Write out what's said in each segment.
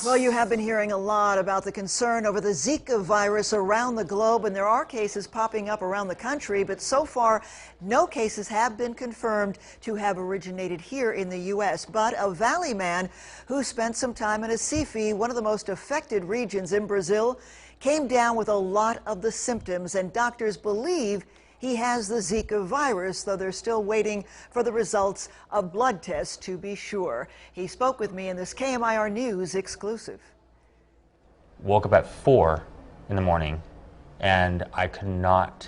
Well, you have been hearing a lot about the concern over the Zika virus around the globe, and there are cases popping up around the country, but so far, no cases have been confirmed to have originated here in the U.S. But a Valley man who spent some time in Recife, one of the most affected regions in Brazil, came down with a lot of the symptoms, and doctors believe he has the Zika virus, though they're still waiting for the results of blood tests to be sure. He spoke with me in this KMIR News exclusive. Woke up at 4 in the morning and I could not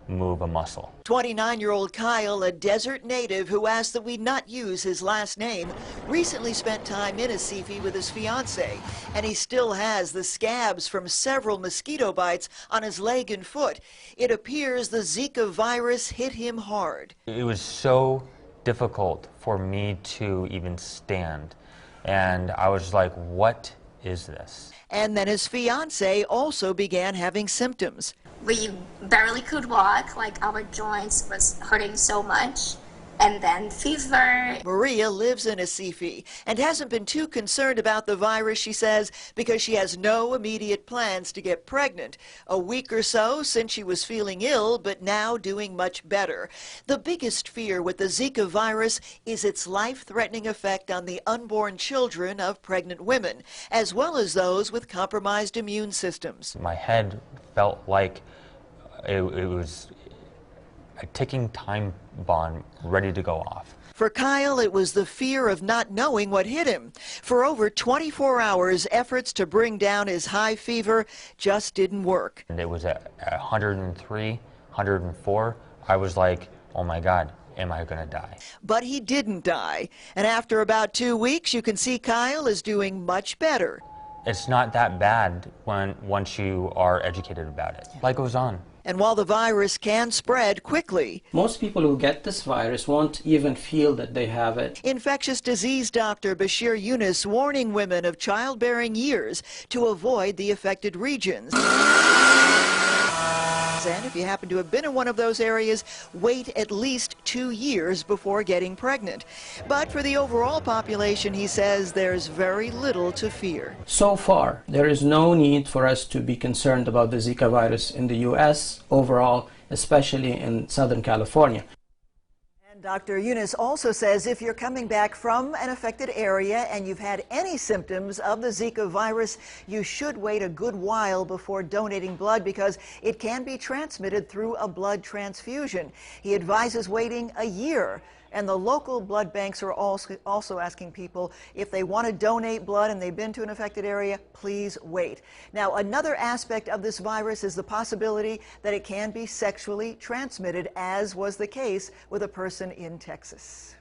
move a muscle. 29-year-old Kyle, a desert native who asked that we not use his last name, recently spent time in Recife with his fiancée, and he still has the scabs from several mosquito bites on his leg and foot. It appears the Zika virus hit him hard. It was so difficult for me to even stand, and I was like, what is this? And then his fiancée also began having symptoms. We barely could walk, like our joints was hurting so much, and then fever. Maria lives in Recife and hasn't been too concerned about the virus, she says, because she has no immediate plans to get pregnant. A week or so since she was feeling ill, but now doing much better. The biggest fear with the Zika virus is its life-threatening effect on the unborn children of pregnant women, as well as those with compromised immune systems. My head felt like it was a ticking time bomb ready to go off. For Kyle, it was the fear of not knowing what hit him. For over 24 hours, efforts to bring down his high fever just didn't work. And it was at 103, 104. I was like, oh my God, am I gonna die? But he didn't die. And after about 2 weeks, you can see Kyle is doing much better. It's not that bad once you are educated about it. Life goes on. And while the virus can spread quickly, most people who get this virus won't even feel that they have it. Infectious disease doctor Bashir Yunus warning women of childbearing years to avoid the affected regions. And if you happen to have been in one of those areas, wait at least 2 years before getting pregnant. But for the overall population, he says there's very little to fear. So far, there is no need for us to be concerned about the Zika virus in the U.S. overall, especially in Southern California. Dr. Yunus also says if you're coming back from an affected area and you've had any symptoms of the Zika virus, you should wait a good while before donating blood because it can be transmitted through a blood transfusion. He advises waiting a year. And the local blood banks are also asking people if they want to donate blood and they've been to an affected area, please wait. Now, another aspect of this virus is the possibility that it can be sexually transmitted, as was the case with a person in Texas.